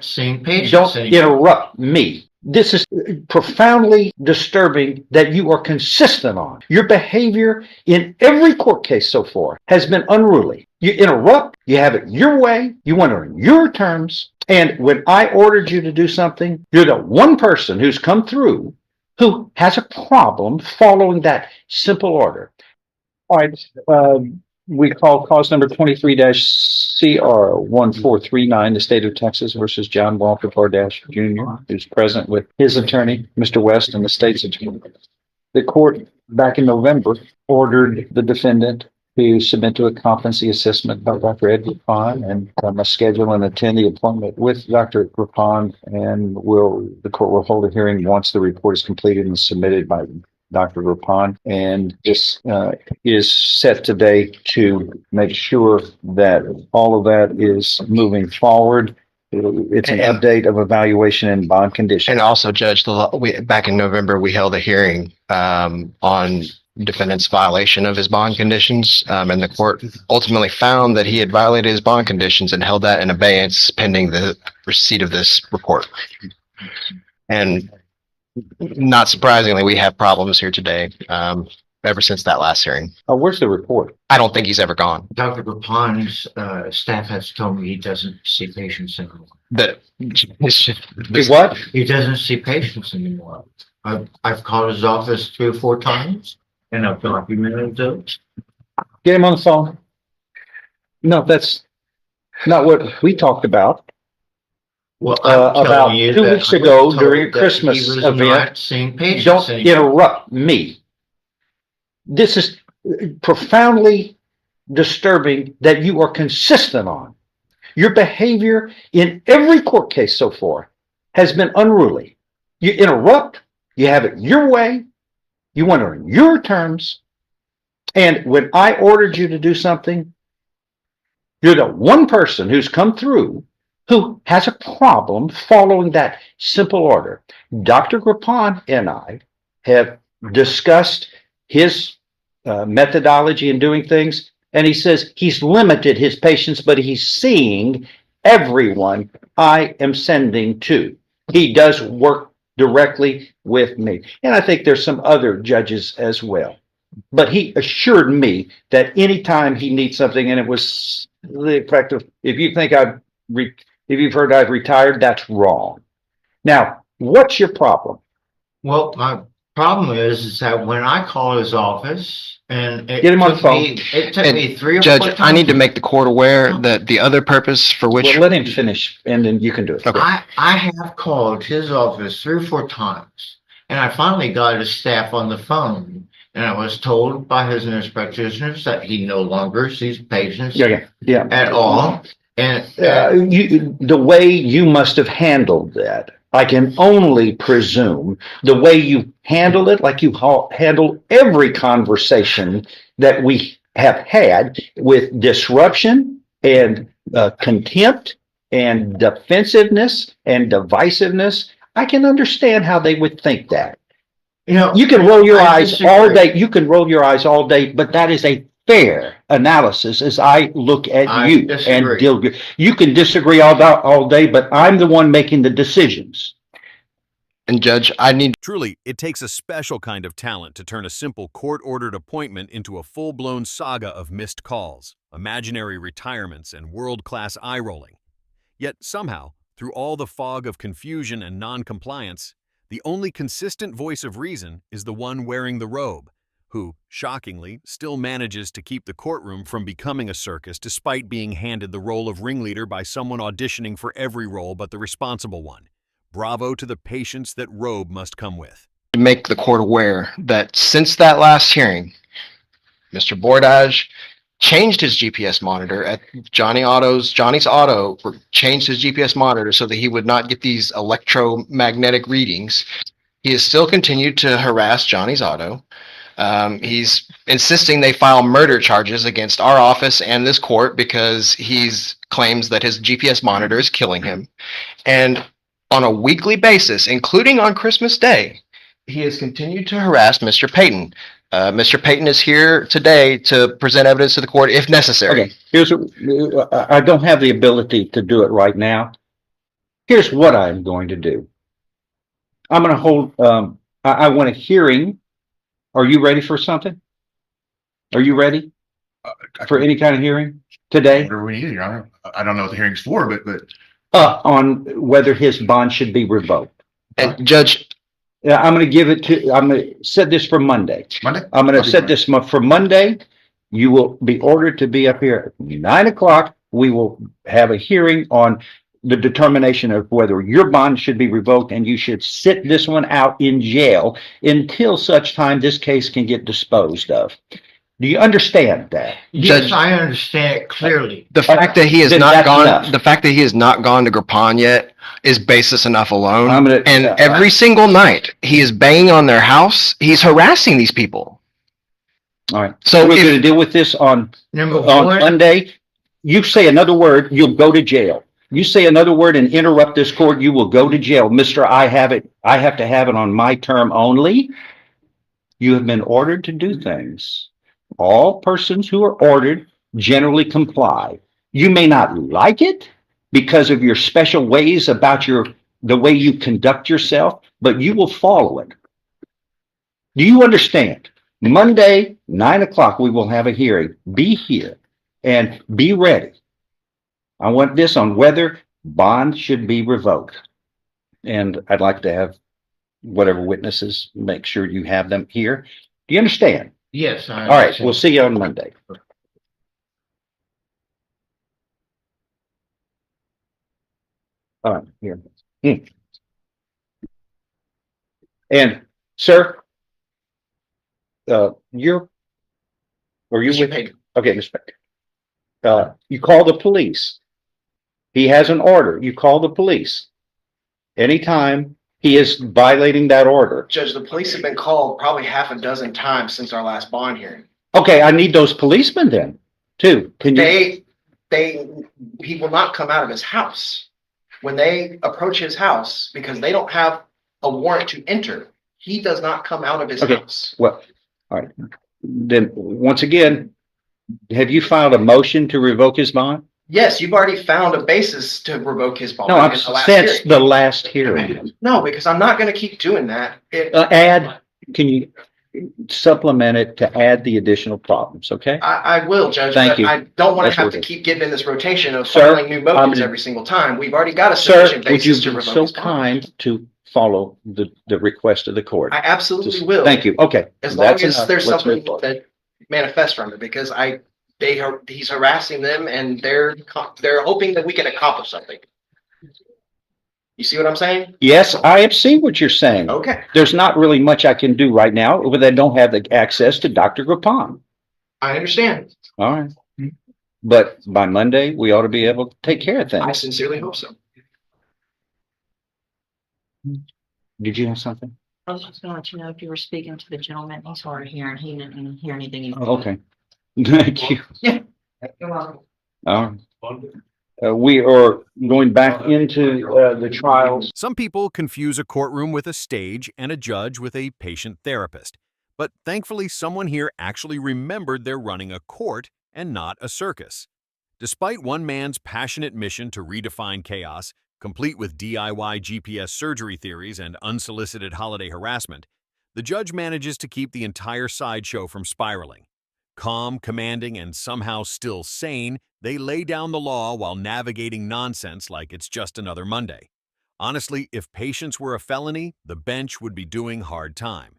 Seeing patients. Don't interrupt me. This is profoundly disturbing that you are consistent on. Your behavior in every court case so far has been unruly. You interrupt, you have it your way, you want it on your terms. And when I ordered you to do something, you're the one person who's come through who has a problem following that simple order. All right. We call cause number 23-CR1439, the state of Texas versus John Walker Pardash Jr., who's present with his attorney, Mr. West, and the state's attorney. The court back in November ordered the defendant to submit to a competency assessment by Dr. Ed Rapon and must schedule and attend the appointment with Dr. Rapon, and the court will hold a hearing once the report is completed and submitted by Dr. Rapon, and this is set today to make sure that all of that is moving forward. It's an update of evaluation and bond conditions. And also, Judge, back in November, we held a hearing on defendant's violation of his bond conditions, and the court ultimately found that he had violated his bond conditions and held that in abeyance pending the receipt of this report. And not surprisingly, we have problems here today ever since that last hearing. Where's the report? I don't think he's ever gone. Dr. Rapon's staff has told me he doesn't see patients anymore. What? He doesn't see patients anymore. I've called his office 3 or 4 times, and I've documented those. Get him on the phone. No, that's not what we talked about. Well, about 2 weeks ago during a Christmas event. Don't interrupt me. This is profoundly disturbing that you are consistent on. Your behavior in every court case so far has been unruly. You interrupt, you have it your way, you want it on your terms, and when I ordered you to do something, you're the one person who's come through who has a problem following that simple order. Dr. Rapon and I have discussed his methodology in doing things, and he says he's limited his patients, but he's seeing everyone I am sending to. He does work directly with me, and I think there's some other judges as well. But he assured me that anytime he needs something, and it was the effect of, if you think if you've heard I've retired, that's wrong. Now, what's your problem? Well, my problem is that when I call his office, and get him on the phone. It took me 3 or 4 Judge, times. I need to make the court aware that the other purpose for which... Well, let him finish, and then you can do it. Okay. I have called his office 3 or 4 times, and I finally got his staff on the phone, and I was told by his nurse practitioners that he no longer sees patients at all. And the way you must have handled that, I can only presume the way you handled it, like you handle every conversation that we have had with disruption and contempt and defensiveness and divisiveness. I can understand how they would think that. You can roll your eyes all day. You can roll your eyes all day, but that is a fair analysis as I look at you and deal with you. You can disagree all day, but I'm the one making the decisions. And Judge, Truly, it takes a special kind of talent to turn a simple court-ordered appointment into a full-blown saga of missed calls, imaginary retirements, and world-class eye-rolling. Yet somehow, through all the fog of confusion and non-compliance, the only consistent voice of reason is the one wearing the robe, who, shockingly, still manages to keep the courtroom from becoming a circus despite being handed the role of ringleader by someone auditioning for every role but the responsible one. Bravo to the patience that robe must come with. To make the court aware that since that last hearing, Mr. Bordage changed his GPS monitor at Johnny's Auto, changed his GPS monitor so that he would not get these electromagnetic readings. He has still continued to harass Johnny's Auto. He's insisting they file murder charges against our office and this court because he claims that his GPS monitor is killing him. And on a weekly basis, including on Christmas Day, he has continued to harass Mr. Payton. Mr. Payton is here today to present evidence to the court if necessary. Okay, I don't have the ability to do it right now. Here's what I'm going to do. I'm going to hold, I want a hearing. Are you ready for something? Are you ready for any kind of hearing today? Whatever we need, Your Honor. I don't know what the hearing's for, but On whether his bond should be revoked. And Judge, Yeah, I'm going to give it to, I'm going to set this for Monday. Monday? I'm going I'll to be set fine. this for Monday. You will be ordered to be up here at 9 o'clock. We will have a hearing on the determination of whether your bond should be revoked, and you should sit this one out in jail until such time this case can get disposed of. Do you understand that? Yes, Judge- I understand it clearly. the fact that he has Then not that's gone, enough. the fact that he has not gone to Grippon yet is basis enough alone. I'm gonna- And every single night he is banging on their house. He's harassing these people. All right. So We're if- going to deal with this on Number on one, Monday. You say another word, you'll go to jail. You say another word and interrupt this court, you will go to jail. Mister, I have to have it on my term only. You have been ordered to do things. All persons who are ordered generally comply. You may not like it because of your special ways about the way you conduct yourself, but you will follow it. Do you understand? Monday, 9 o'clock, we will have a hearing. Be here and be ready. I want this on whether bond should be revoked. And I'd like to have whatever witnesses, make sure you have them here. Do you understand? yes, I All right, understand. we'll see you on Monday. All right, here. And sir, are you with me? Okay, Mr. Becker. You call the police. He has an order. You call the police. Anytime he is violating that order. Judge, the police have been called probably half a dozen times since our last bond hearing. Okay, I need those policemen then, too. Can you? He will not come out of his house. When they approach his house, because they don't have a warrant to enter, he does not come out of his Okay. house. Well, all right. Then, once again, have you filed a motion to revoke his bond? Yes, you've already found a basis to revoke his bond. No, in the last since hearing. the last hearing. No, because I'm not going to keep doing that. Can you supplement it to add the additional problems, okay? I will, Judge, Thank but you. I don't want That's to have what to it is. keep getting in this rotation of Sir, filing new motions every single time. We've already got a Sir, sufficient would you basis to be revoke so his bond. kind to follow the request of the court? I absolutely Just- will. Thank you, okay. As long That's as enough. there's Let's something move forward. that manifests from it, because he's harassing them and they're hoping that we can accomplish something. You see what I'm saying? Yes, I have seen what you're saying. Okay, There's not really much I can do right now, but I don't have the access to Dr. Grapan. I understand. All right. But by Monday, we ought to be able to take care of I things. sincerely hope so. Did you have something? I was just gonna let you know if you were speaking to the gentleman, he's hard of hearing, he didn't hear anything. you Oh, okay. Thank you. You're welcome. All right. We are going back into the trials. Some people confuse a courtroom with a stage and a judge with a patient therapist. But thankfully, someone here actually remembered they're running a court and not a circus. Despite one man's passionate mission to redefine chaos, complete with DIY GPS surgery theories and unsolicited holiday harassment, the judge manages to keep the entire sideshow from spiraling. Calm, commanding, and somehow still sane, they lay down the law while navigating nonsense like it's just another Monday. Honestly, if patience were a felony, the bench would be doing hard time.